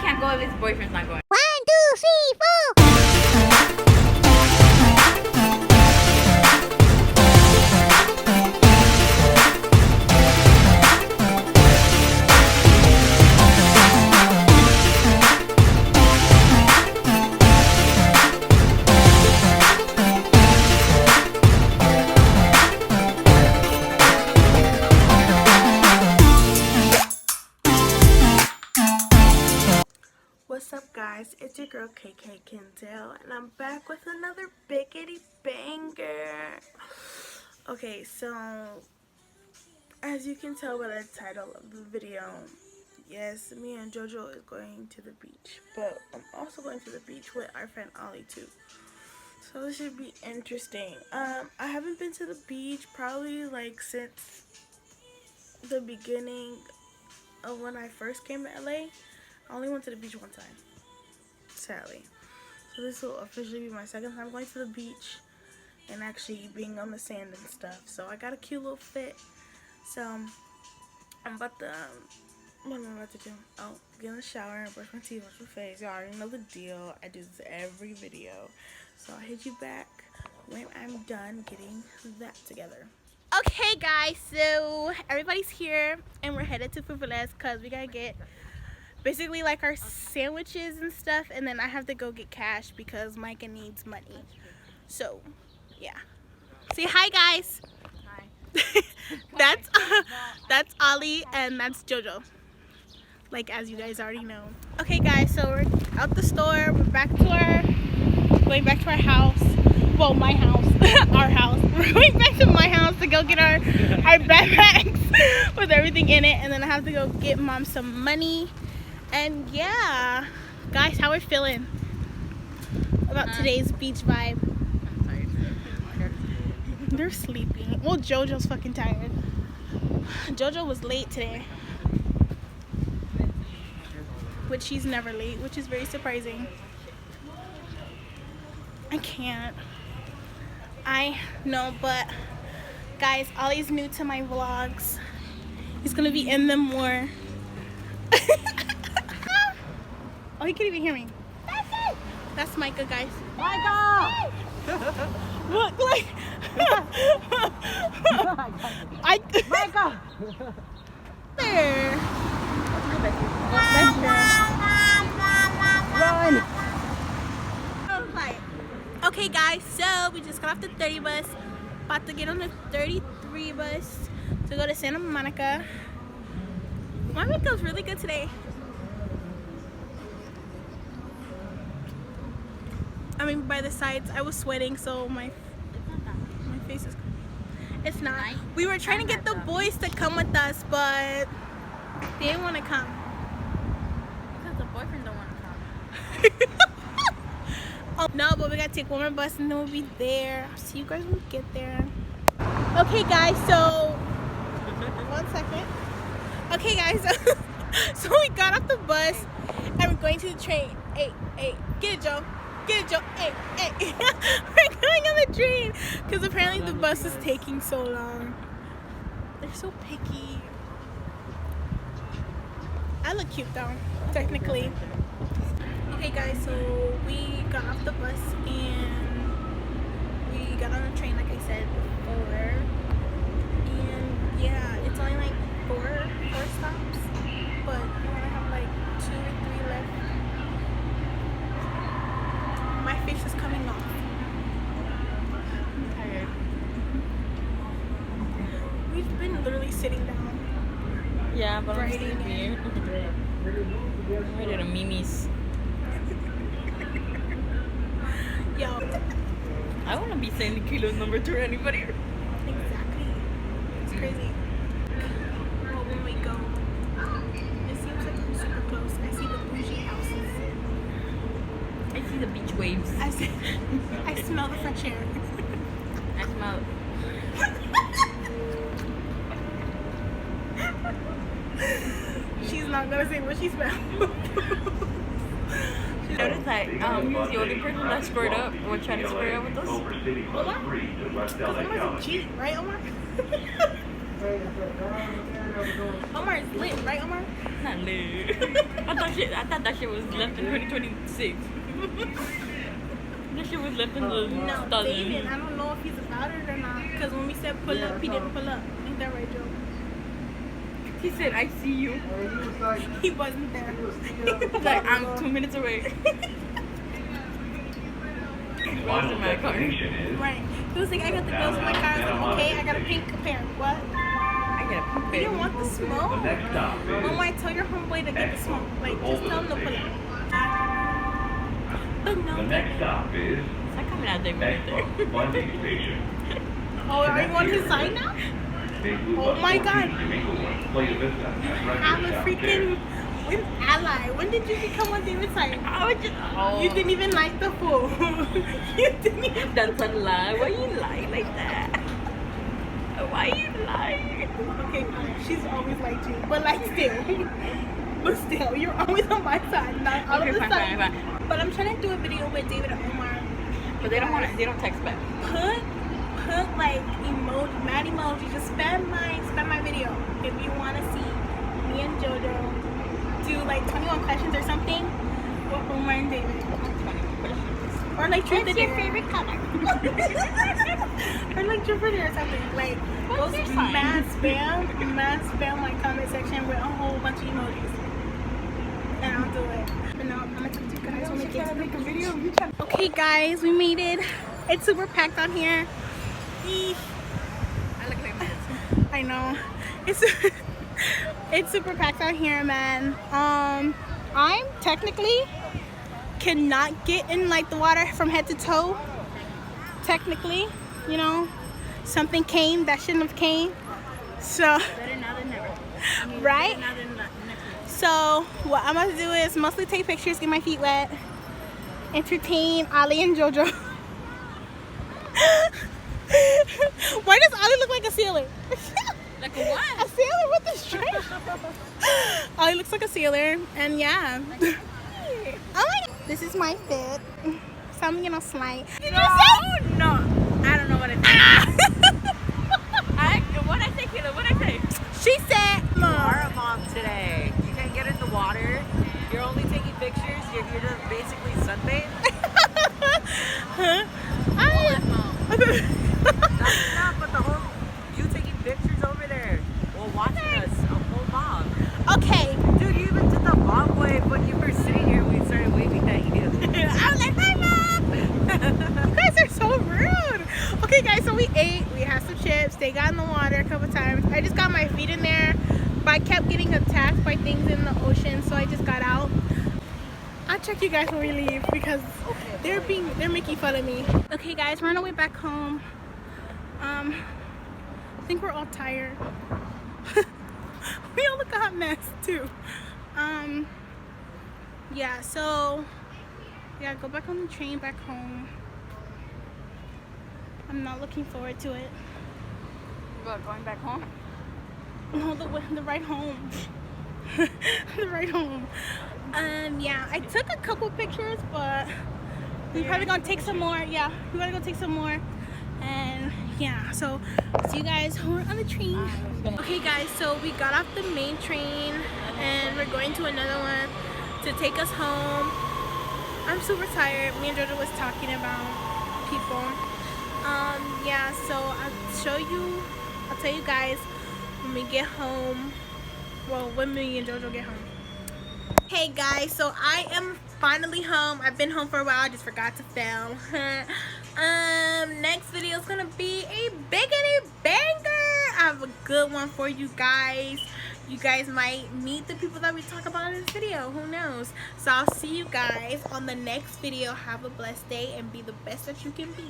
can't go if his boyfriend's not going. 1, 2, 3, 4. What's up, guys? It's your girl KK Kendall, and I'm back with another biggity banger. Okay, so as you can tell by the title of the video, yes, me and JoJo is going to the beach, but I'm also going to the beach with our friend Ollie too. So this should be interesting. I haven't been to the beach probably like since the beginning of when I first came to LA. I only went to the beach one time, sadly. So this will officially be my second time going to the beach and actually being on the sand and stuff. So I got a cute little fit. So I'm about to, what am I about to do? Oh, get in the shower and brush my teeth, wash my face. Y'all already know the deal. I do this every video. So I'll hit you back when I'm done getting that together. Okay, guys, so everybody's here and we're headed to Fufules because we gotta get basically like our sandwiches and stuff, and then I have to go get cash because Micah needs money. So yeah, say hi, guys. Hi. that's Ollie and that's JoJo, like as you guys already know. Okay, guys, so we're out the store, we're going back to our house. Well, my house. Our house. We're going back to my house to go get our backpacks with everything in it, and then I have to go get Mom some money. And yeah, guys, how are we feeling about today's beach vibe? I'm tired. They're sleeping. Well, JoJo's fucking tired. JoJo was late today, which she's never late, which is very surprising. I can't. I know, but guys, Ollie's new to my vlogs. He's gonna be in them more. Oh, he can't even hear me. That's Micah, guys. Micah! Look, like. Micah! There. Run! Okay, guys, so we just got off the 30 bus. About to get on the 33 bus to go to Santa Monica. My makeup's really good today. I mean, by the sides, I was sweating, so my face is. It's not. We were trying to get the boys to come with us, but they didn't want to come. Because the boyfriend don't want to come. Oh, no, but we gotta take one more bus and then we'll be there. I'll see you guys when we get there. Okay, guys, so 1 second. Okay, guys, so we got off the bus and we're going to the train. Hey, get it, Joe. Get it, Joe. Hey. We're going on the train because apparently the bus is taking so long. They're so picky. I look cute though, technically. Okay, guys, so we got off the bus and we got on the train, like I said before. And yeah, it's only like four stops, but you only have like 2 or 3 left. My face is coming off. I'm tired. We've been literally sitting down. Yeah, but I'm Writing sleepy. I did a Mimi's. Yo. I want to be saying kilos number 2 to anybody. Exactly. It's crazy. Well, when we go, it seems like we're super close. I see the bougie houses. I see the beach waves. I smell the fresh air. I smell. She's not gonna say what she smells. I noticed that he was the only person that squared up or tried to square up with us. Omar? Because Omar's a cheat, right, Omar? Omar is lit, right, Omar? Not lit. I thought that shit was left in 2026. That shit was left in the No, 2000s. David, I don't know if he's about it or not. Because when we said pull up, he didn't pull up. Ain't that right, Joe? He said, I see you. He wasn't there. Like, I'm 2 minutes away. Final destination is Right. He was like, I got the girls in my car. I was like, okay, I got a pink pair. What? I got a You pink didn't want the the smoke? next stop is Oh my, tell your homeboy to get the smoke. Like, just tell him to pull up. But no. the next stop is It's like coming out there right there. Expo Funding Station. Oh, are you on his side now? Big Blue Oh Bus my 14 God. to Inglewood, Playa Vista, and I'm a Rutgers freaking downstairs. ally. When did you become on David's side? I was just, oh. You didn't even like the fool. You didn't even. That's a lie. Why you lie like that? Why you lie? Okay, fine. She's always liked you, but like still. But still, you're always on my side, not all Okay, of the fine, side. fine. But I'm trying to do a video with David and Omar. But they don't want to. They don't text back. Put like emoji, mad emoji. Just spam my video if you want to see me and JoJo do like 21 questions or something with Omar and David. Or like truth or What's your dare. favorite color? Or like truth or dare or something. Like What's those your sign? mad spam my comment section with a whole bunch of emojis. And I'll do it. But no, I'm gonna talk to you guys when we get to the video. Okay guys, we made it. It's super packed out here. Eesh. I look like this. I know. It's super packed out here, man. I'm technically cannot get in like the water from head to toe. Technically, you know, something came that shouldn't have came. So, Better now than never. right? Better now than never. So what I'm gonna do is mostly take pictures, get my feet wet, entertain Ali and JoJo. Why does Ali look like a sailor? Like a what? A sailor with a stripe. Ali looks like a sailor, and yeah. Oh my God. This is my fit. So I'm gonna slide. No. I don't know what I said. What I say, Kayla? What I say? She said, You "Mom." are a mom today. You can't get in the water. You're only taking pictures. You're just basically sunbathing. Huh? That's enough, but the whole you taking pictures over there while watching us, a whole mob. Okay. Dude, you even did the mom wave when you were sitting here. We started waving at you. I was like, hi, Mom. You guys are so rude. Okay, guys, so we ate. We had some chips. They got in the water a couple times. I just got my feet in there, but I kept getting attacked by things in the ocean, so I just got out. I'll check you guys when we leave because they're making fun of me. Okay, guys, we're on our way back home. I think we're all tired. We all look a hot mess too. Yeah, so yeah, go back on the train back home. I'm not looking forward to it. What, going back home? No, the ride home. The ride home. Yeah, I took a couple pictures, but we're probably gonna take some more. Yeah, we gotta go take some more. And yeah, so see you guys when we're on the train. Okay guys, so we got off the main train and we're going to another one to take us home. I'm super tired. Me and JoJo was talking about people. Yeah, so I'll tell you guys when we get home. Well, when me and JoJo get home. Hey guys, so I am finally home. I've been home for a while. I just forgot to film. Next video is gonna be a biggity banger. I have a good one for you guys. You guys might meet the people that we talk about in this video. Who knows? So I'll see you guys on the next video. Have a blessed day and be the best that you can be.